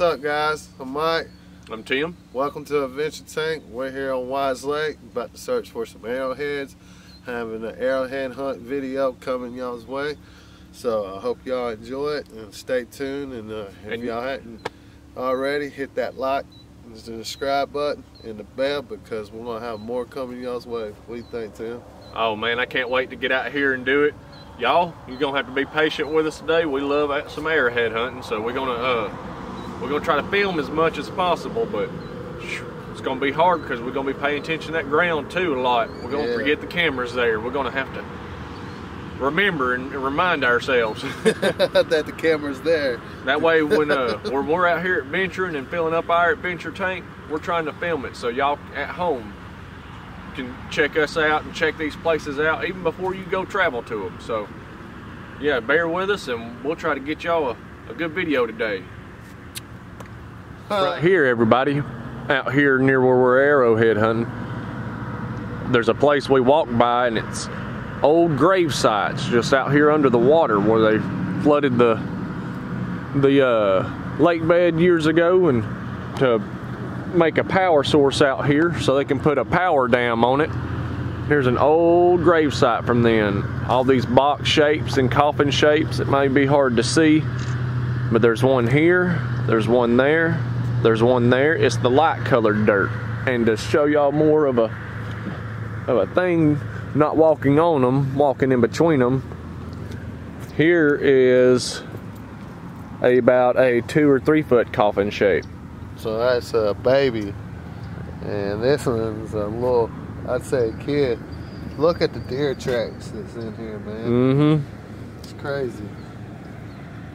What's up, guys? I'm Mike. I'm Tim. Welcome to Adventure Tank. We're here on Wise Lake, about to search for some arrowheads. Having an arrowhead hunt video coming y'all's way. So I hope y'all enjoy it and stay tuned. And if y'all hadn't already, hit that like and the subscribe button and the bell, because we're gonna have more coming y'all's way. What do you think, Tim? Oh man, I can't wait to get out here and do it. Y'all, you're gonna have to be patient with us today. We love some arrowhead hunting, so we're gonna try to film as much as possible, but it's gonna be hard because we're gonna be paying attention to that ground too a lot. We're gonna forget the cameras there. We're gonna have to remember and remind ourselves that the camera's there. That way when we're out here adventuring and filling up our adventure tank, we're trying to film it so y'all at home can check us out and check these places out even before you go travel to them. So yeah, bear with us and we'll try to get y'all a good video today. Right here, everybody, out here near where we're arrowhead hunting, there's a place we walked by, and it's old grave sites just out here under the water where they flooded the lake bed years ago, and to make a power source out here so they can put a power dam on it. Here's an old grave site from then. All these box shapes and coffin shapes. It may be hard to see, but there's one here, there's one there, there's one there. It's the light colored dirt. And to show y'all more of a thing, not walking on them, walking in between them, here is about a 2 or 3 foot coffin shape. So that's a baby, and this one's a little, I'd say, kid. Look at the deer tracks that's in here, man. It's crazy.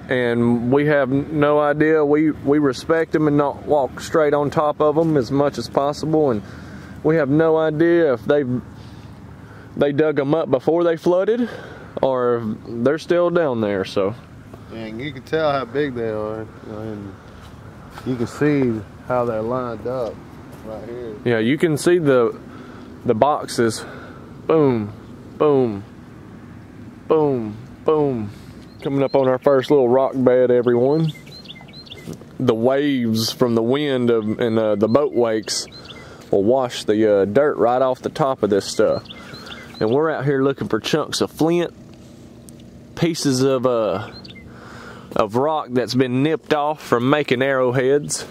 And we have no idea. We respect them and not walk straight on top of them as much as possible, and we have no idea if they dug them up before they flooded or if they're still down there. So, and you can tell how big they are, and you can see how they're lined up right here. Yeah, you can see the boxes. Boom, boom, boom, boom. Coming up on our first little rock bed, everyone. The waves from the wind and the boat wakes will wash the dirt right off the top of this stuff. And we're out here looking for chunks of flint, pieces of rock that's been nipped off from making arrowheads.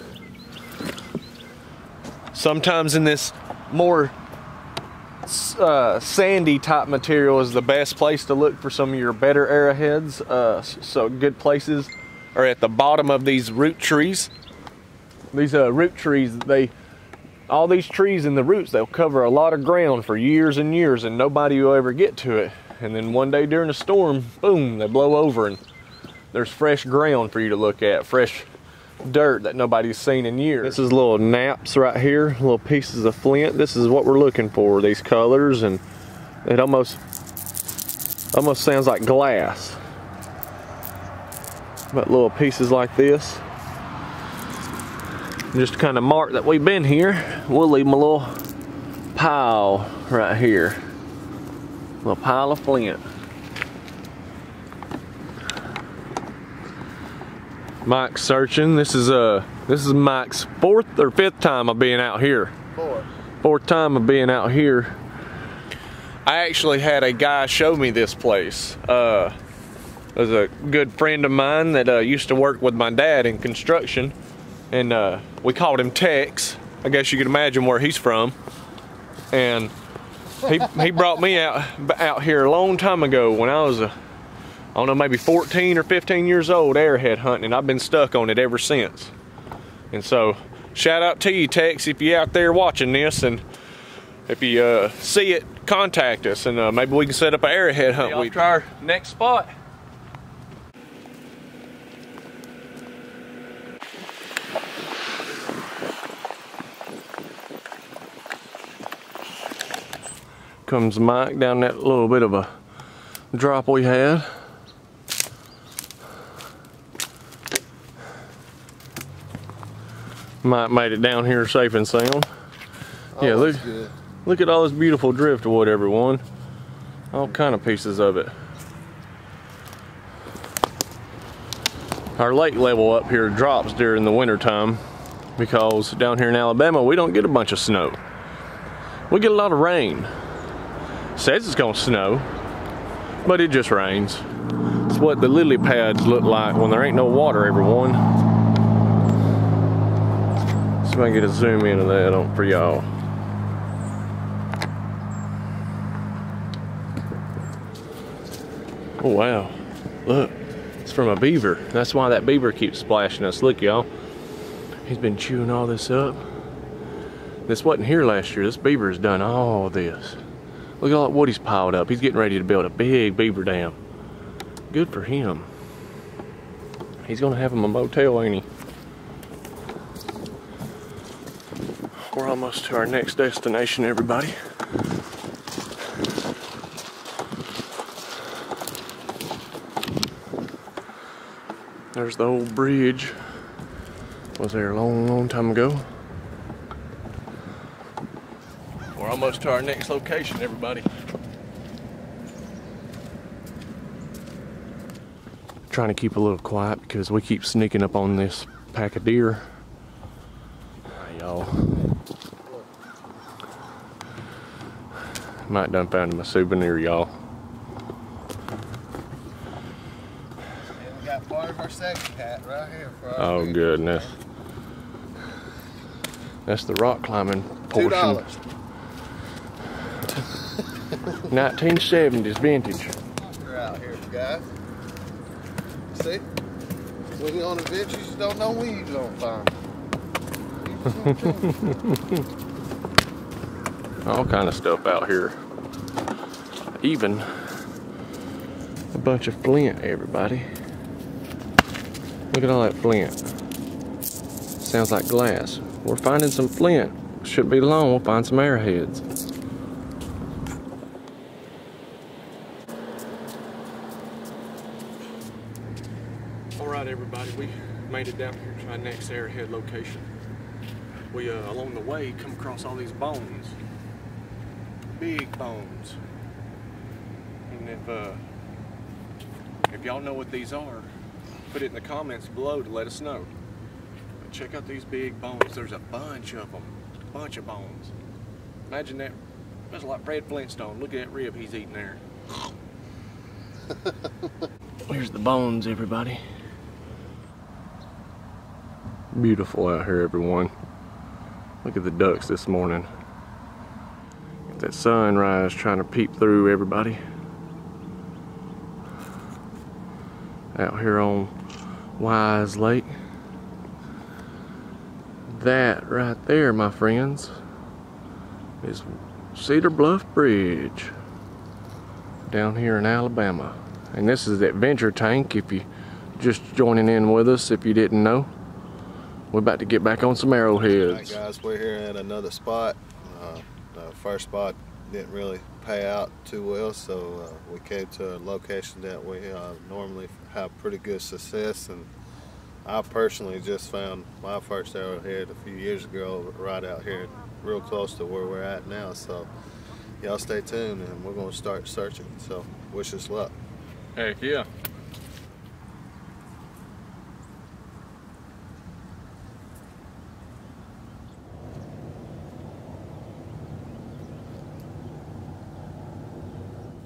Sometimes in this more sandy type material is the best place to look for some of your better arrowheads. So good places are at the bottom of these root trees. These root trees, all these trees and the roots, they'll cover a lot of ground for years and years, and nobody will ever get to it. And then one day during a storm, boom, they blow over, and there's fresh ground for you to look at, fresh dirt that nobody's seen in years. This is little naps right here, little pieces of flint. This is what we're looking for, these colors, and it almost sounds like glass. But little pieces like this, just to kind of mark that we've been here, we'll leave them a little pile right here, a little pile of flint. Mike's searching. This is Mike's 4th or 5th time of being out here. Fourth time of being out here. I actually had a guy show me this place. It was a good friend of mine that used to work with my dad in construction, and we called him Tex. I guess you could imagine where he's from. And he brought me out here a long time ago when I was I don't know, maybe 14 or 15 years old, arrowhead hunting, and I've been stuck on it ever since. And so, shout out to you, Tex, if you're out there watching this, and if you see it, contact us, and maybe we can set up an arrowhead hunt. We'll try our next spot. Comes Mike down that little bit of a drop we had. Mike made it down here safe and sound. Oh, yeah, good. Look at all this beautiful driftwood, everyone. All kind of pieces of it. Our lake level up here drops during the winter time because down here in Alabama we don't get a bunch of snow. We get a lot of rain. It says it's gonna snow, but it just rains. It's what the lily pads look like when there ain't no water, everyone. See if I can get a zoom into that for y'all. Oh wow, look, it's from a beaver. That's why that beaver keeps splashing us. Look y'all, he's been chewing all this up. This wasn't here last year. This beaver's done all this. Look at all that wood he's piled up. He's getting ready to build a big beaver dam. Good for him. He's gonna have him a motel, ain't he? We're almost to our next destination, everybody. There's the old bridge. Was there a long time ago. We're almost to our next location, everybody. Trying to keep a little quiet because we keep sneaking up on this pack of deer. Alright, y'all. Might done found him a souvenir, y'all. And we got part of our second hat right here for our Oh goodness. That's the rock climbing portion. $2. 1970s vintage. We're out here, guys. See? When you're on adventures, you don't know when you're going to find them. All kind of stuff out here. Even a bunch of flint, everybody. Look at all that flint. Sounds like glass. We're finding some flint. Shouldn't be long, we'll find some arrowheads. Alright everybody, we made it down here to our next arrowhead location. We along the way come across all these bones. Big bones. And if y'all know what these are, put it in the comments below to let us know. But check out these big bones. There's a bunch of them. A bunch of bones. Imagine that. That's like Fred Flintstone. Look at that rib he's eating there. Here's the bones, everybody. Beautiful out here, everyone. Look at the ducks this morning. Got that sunrise trying to peep through, everybody. Out here on Wise Lake. That right there, my friends, is Cedar Bluff Bridge down here in Alabama. And this is the adventure tank, if you just joining in with us, if you didn't know. We're about to get back on some arrowheads. Alright guys, we're here at another spot. The first spot didn't really pay out too well, so we came to a location that we normally have pretty good success, and I personally just found my first arrowhead a few years ago right out here real close to where we're at now, so y'all stay tuned and we're going to start searching, so wish us luck. Heck yeah.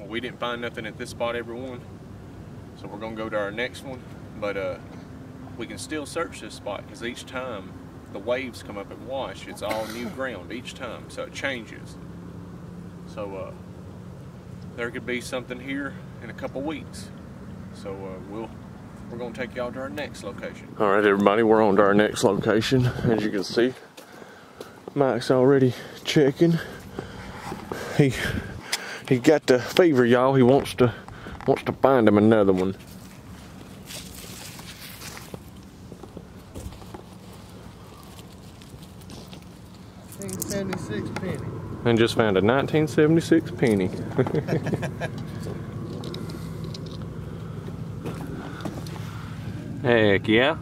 We didn't find nothing at this spot, everyone, so we're gonna go to our next one, but we can still search this spot because each time the waves come up and wash, it's all new ground each time, so it changes. So there could be something here in a couple weeks, so we're gonna take y'all to our next location. All right, everybody, we're on to our next location. As you can see, Mike's already checking. He got the fever, y'all. He wants to find him another one. 1976 penny. And just found a 1976 penny. Heck yeah.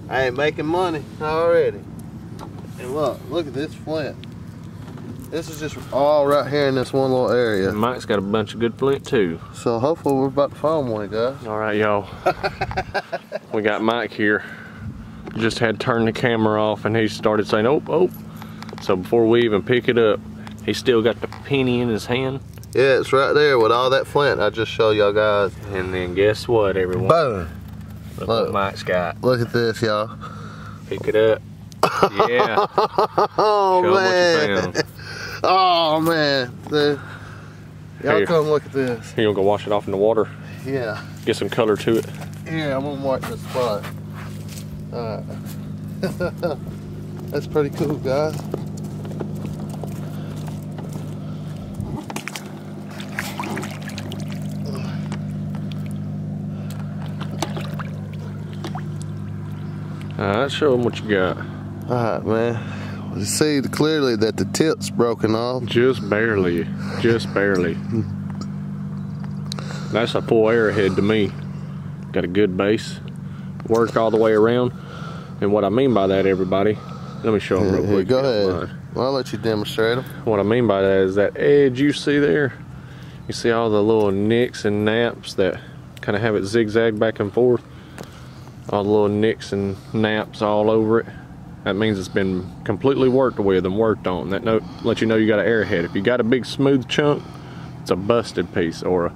I ain't making money already. And look at this flint. This is just all right here in this one little area. And Mike's got a bunch of good flint too. So hopefully we're about to find one, guys. All right, y'all. We got Mike here. Just had turned the camera off and he started saying, oh, oh. So before we even pick it up, he still got the penny in his hand. Yeah, it's right there with all that flint I just showed y'all guys. And then guess what, everyone? Boom. Look what Mike's got. Look at this, y'all. Pick it up. Yeah. Oh, Show man. what you found. Oh, man. Y'all come look at this. You gonna go wash it off in the water? Yeah. Get some color to it. Yeah, I'm gonna mark the spot. Alright. That's pretty cool, guys. Alright, show them what you got. Alright, man. You see clearly that the tip's broken off. Just barely. Just barely. That's a full arrowhead to me. Got a good base. Work all the way around. And what I mean by that, everybody, let me show them real quick. Go ahead. Well, I'll let you demonstrate them. What I mean by that is that edge you see there. You see all the little nicks and naps that kind of have it zigzag back and forth. All the little nicks and naps all over it. That means it's been completely worked with and worked on. That lets you know you got an arrowhead. If you got a big smooth chunk, it's a busted piece or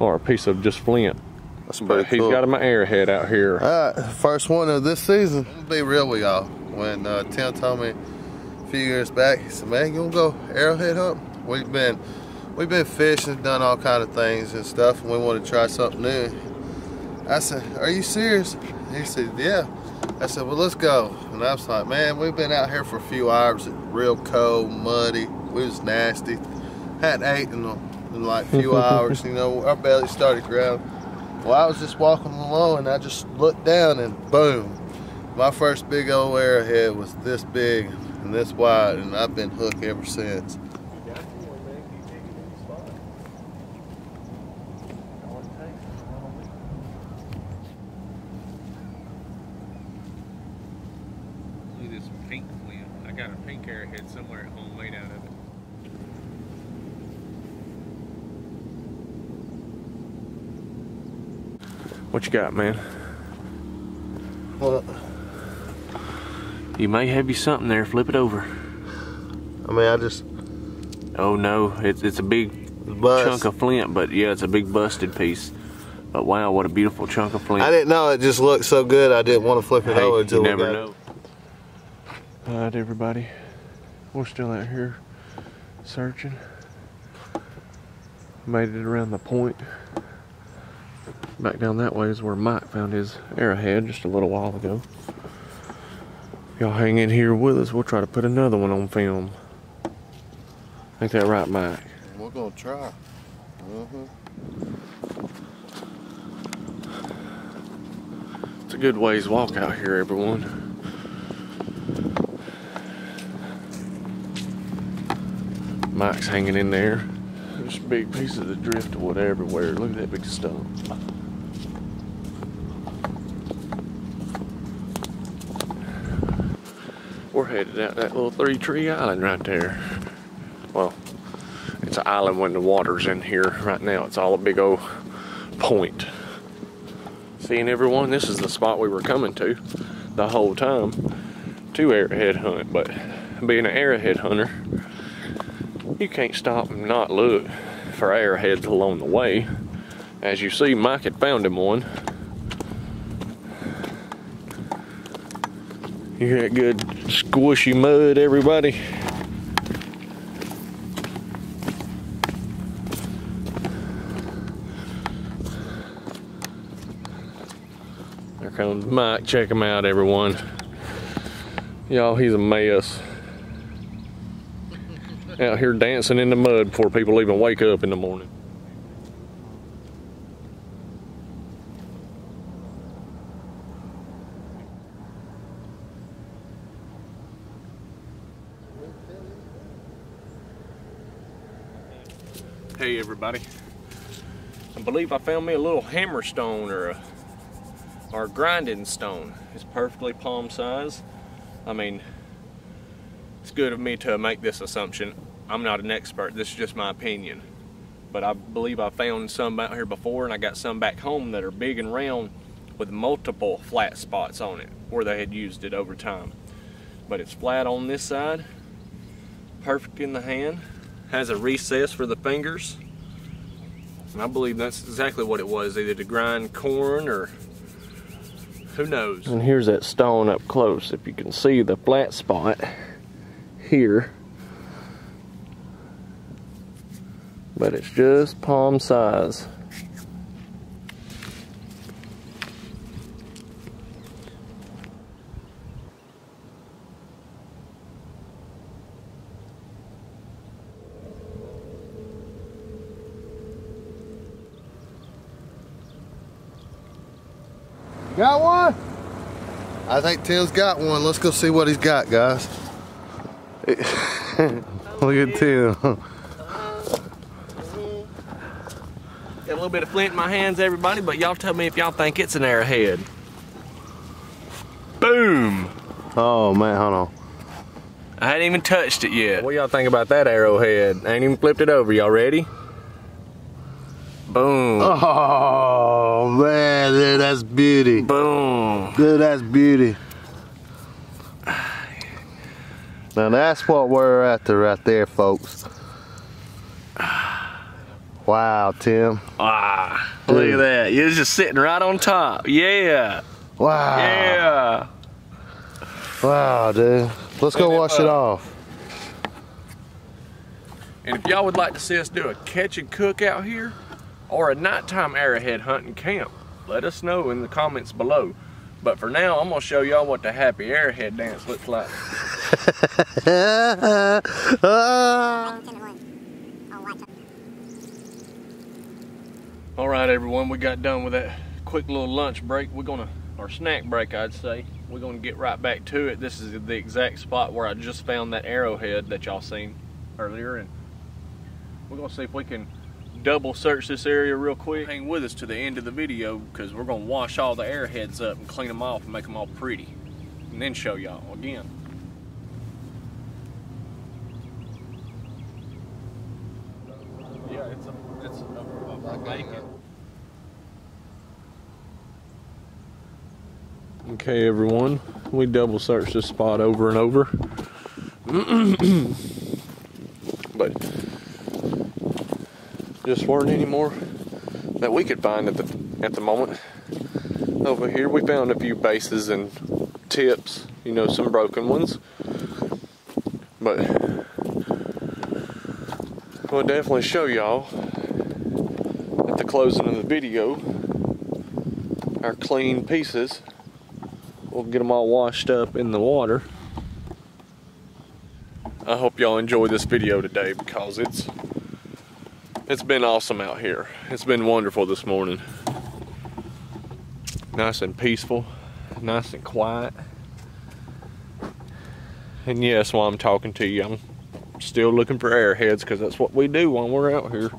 a piece of just flint. That's pretty But he's cool. got him an arrowhead out here. Alright, first one of this season. I'm gonna be real with y'all. When Tim told me a few years back, he said, man, you wanna go arrowhead hunt? We've been fishing, done all kind of things and stuff, and we want to try something new. I said, are you serious? He said, yeah. I said, well, let's go. And I was like, man, we've been out here for a few hours. It's real cold, muddy. We was nasty. Hadn't ate in like a few hours. You know, our belly started growling. Well, I was just walking along and I just looked down and boom. My first big old arrowhead was this big and this wide, and I've been hooked ever since. Pink flint. I got a pink arrowhead somewhere at home made out of it. What you got, man? What? You may have you something there. Flip it over. I mean, I just... Oh no, it's a big chunk of flint, but yeah, it's a big busted piece. But wow, what a beautiful chunk of flint. I didn't know it just looked so good. I didn't want to flip it over until you we never got know. Alright, everybody, we're still out here searching. Made it around the point. Back down that way is where Mike found his arrowhead just a little while ago. Y'all hang in here with us. We'll try to put another one on film. Ain't that right, Mike? We're gonna try. It's a good ways walk out here, everyone. Mike's hanging in there. There's big pieces of driftwood everywhere. Look at that big stump. We're headed out that little 3-tree island right there. Well, it's an island when the water's in here. Right now, it's all a big old point. Seeing everyone, this is the spot we were coming to the whole time to arrowhead hunt. But being an arrowhead hunter, you can't stop and not look for arrowheads along the way. As you see, Mike had found him one. You hear that good squishy mud, everybody? There comes Mike. Check him out, everyone. Y'all, he's a mess. Out here dancing in the mud before people even wake up in the morning. Hey everybody, I believe I found me a little hammer stone or a grinding stone. It's perfectly palm size. I mean, it's good of me to make this assumption. I'm not an expert, this is just my opinion. But I believe I found some out here before, and I got some back home that are big and round with multiple flat spots on it where they had used it over time. But it's flat on this side, perfect in the hand, has a recess for the fingers. And I believe that's exactly what it was, either to grind corn or who knows. And here's that stone up close. If you can see the flat spot here. But it's just palm size. Got one? I think Tim's got one. Let's go see what he's got, guys. Look at Tim. Got a little bit of flint in my hands, everybody, but y'all tell me if y'all think it's an arrowhead. Boom! Oh man, hold on. I hadn't even touched it yet. What y'all think about that arrowhead? I ain't even flipped it over. Y'all ready? Boom. Oh man, dude, that's beauty. Boom. Dude, that's beauty. Now that's what we're after right there, folks. Wow, Tim. Ah, look at that. You're just sitting right on top. Yeah. Wow. Yeah. Wow, dude. Let's go wash it off. And if y'all would like to see us do a catch and cook out here, or a nighttime arrowhead hunting camp, let us know in the comments below. But for now, I'm gonna show y'all what the happy arrowhead dance looks like. All right, everyone, we got done with that quick little lunch break. Or snack break, I'd say. We're gonna get right back to it. This is the exact spot where I just found that arrowhead that y'all seen earlier, and we're gonna see if we can double search this area real quick. Hang with us to the end of the video, because we're gonna wash all the arrowheads up and clean them off and make them all pretty, and then show y'all again. Yeah, it's a bacon. Okay, everyone, we double searched this spot over and over. But just weren't any more that we could find at the moment. Over here we found a few bases and tips, you know, some broken ones. But we'll definitely show y'all at the closing of the video our clean pieces. We'll get them all washed up in the water. I hope y'all enjoy this video today, because it's been awesome out here. It's been wonderful this morning. Nice and peaceful, nice and quiet. And yes, while I'm talking to you, I'm still looking for arrowheads, because that's what we do when we're out here.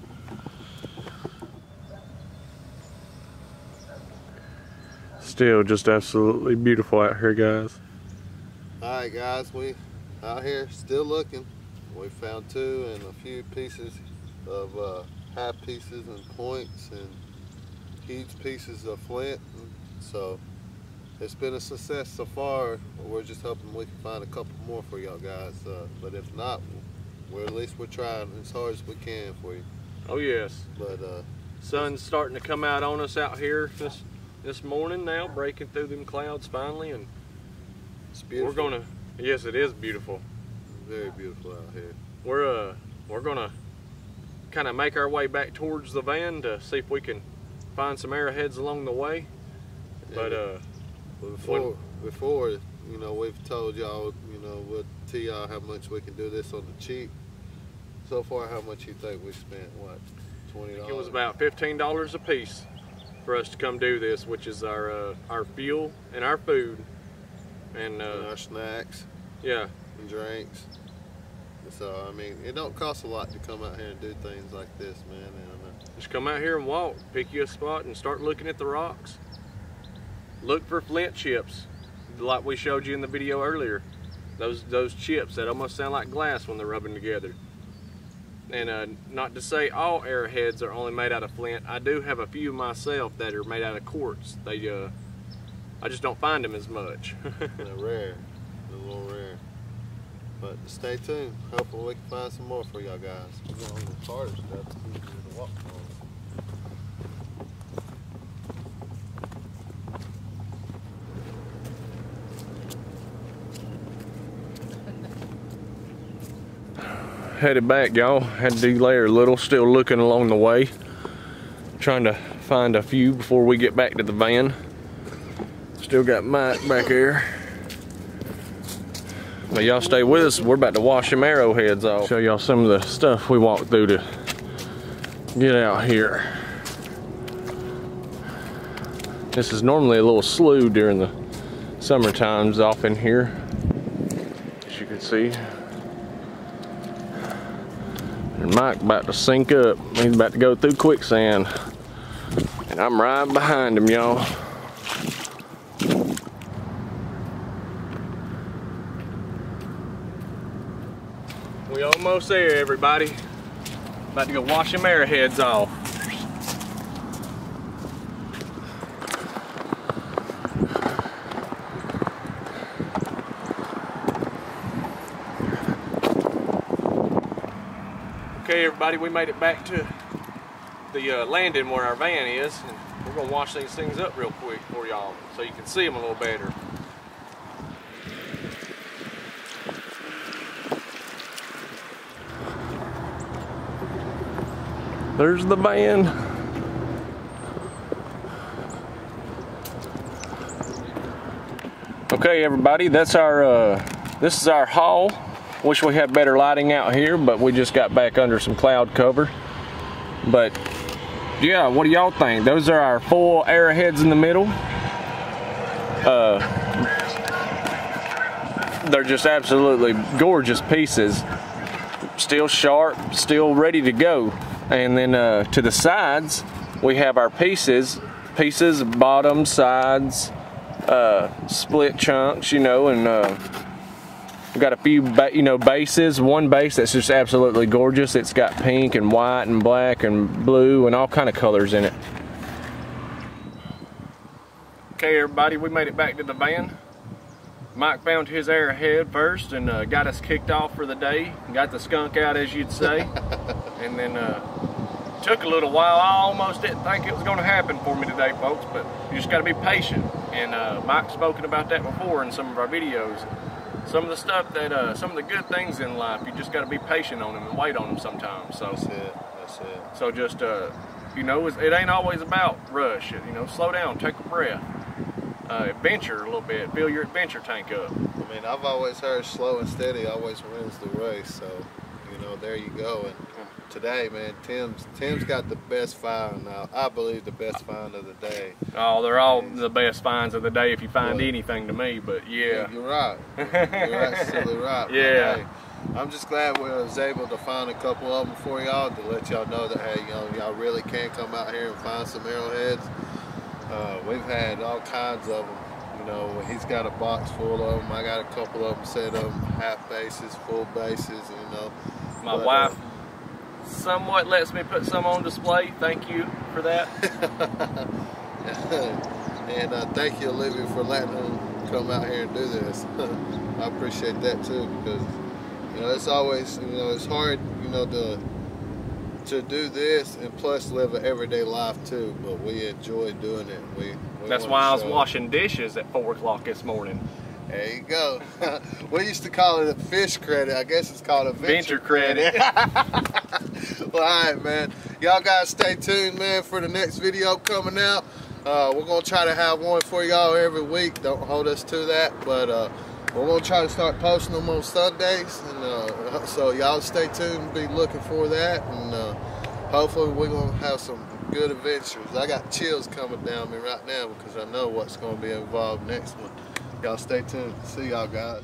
Still just absolutely beautiful out here, guys. Alright guys, we out here still looking. We found two and a few pieces of half pieces and points and huge pieces of flint. So it's been a success so far. We're just hoping we can find a couple more for y'all guys. But if not, at least we're trying as hard as we can for you. Oh yes. But sun's starting to come out on us out here this morning now, breaking through them clouds finally, and it's beautiful. We're gonna, yes, it is beautiful. Very beautiful out here. We're gonna kind of make our way back towards the van to see if we can find some arrowheads along the way. Yeah, but before, you know, we've told y'all, you know, we'll tell y'all how much we can do this on the cheap. So far, how much you think we spent? What, $20? It was about $15 a piece for us to come do this, which is our fuel and our food and our snacks. Yeah, and drinks. So I mean, it don't cost a lot to come out here and do things like this, man. And just come out here and walk, pick you a spot and start looking at the rocks. Look for flint chips, like we showed you in the video earlier. Those chips that almost sound like glass when they're rubbing together. And not to say all arrowheads are only made out of flint. I do have a few myself that are made out of quartz. I just don't find them as much. They're rare. They're a little rare. But stay tuned. Hopefully we can find some more for y'all guys. We're going on the harder stuff. It's easier to walk on. Headed back, y'all. Had to delayer a little. Still looking along the way. Trying to find a few before we get back to the van. Still got Mike back here. But y'all stay with us. We're about to wash them arrowheads off. Show y'all some of the stuff we walked through to get out here. This is normally a little slough during the summer times off in here, as you can see. And Mike about to sink up. He's about to go through quicksand. And I'm right behind him, y'all. We almost there, everybody. About to go wash them arrowheads off. Okay, everybody, we made it back to the landing where our van is, and we're gonna wash these things up real quick for y'all so you can see them a little better. There's the van. Okay, everybody, that's our this is our haul. Wish we had better lighting out here, but we just got back under some cloud cover. But yeah, what do y'all think? Those are our full arrowheads in the middle. They're just absolutely gorgeous pieces. Still sharp, still ready to go. And then to the sides, we have our pieces, bottom, sides, split chunks, you know, and we got a few, bases. One base that's just absolutely gorgeous. It's got pink and white and black and blue and all kind of colors in it. Okay, everybody, we made it back to the van. Mike found his arrowhead first and got us kicked off for the day. Got the skunk out, as you'd say. And then took a little while. I almost didn't think it was going to happen for me today, folks, but you just got to be patient. And Mike's spoken about that before in some of our videos. Some of the stuff that, some of the good things in life, you just got to be patient on them and wait on them sometimes. So that's it. That's it. So just, you know, it ain't always about rush. You know, slow down, take a breath. Adventure a little bit, fill your adventure tank up. I mean, I've always heard slow and steady always wins the race, so, you know, there you go. And today, man, Tim's got the best find now. I believe the best find of the day. Oh, they're all the best finds of the day if you find anything to me, but yeah. You're right. You're absolutely right. Yeah. Hey, I'm just glad we was able to find a couple of them for y'all to let y'all know that, hey, you know, y'all really can come out here and find some arrowheads. We've had all kinds of them. You know, he's got a box full of them. I got a couple of them set up, half bases, full bases, you know. My wife somewhat lets me put some on display. Thank you for that. And thank you, Olivia, for letting him come out here and do this. I appreciate that too, because, you know, it's always, you know, it's hard, you know, to do this and plus live an everyday life too, but we enjoy doing it. That's why I was washing dishes at 4 o'clock this morning. There you go. We used to call it a fish credit. I guess it's called a venture credit. Well, all right, man. Y'all guys stay tuned, man, for the next video coming out. We're going to try to have one for y'all every week. Don't hold us to that, but we're going to try to start posting them on Sundays. And so y'all stay tuned and be looking for that. And hopefully we're going to have some good adventures. I got chills coming down me right now because I know what's going to be involved next one. Y'all stay tuned. See y'all guys.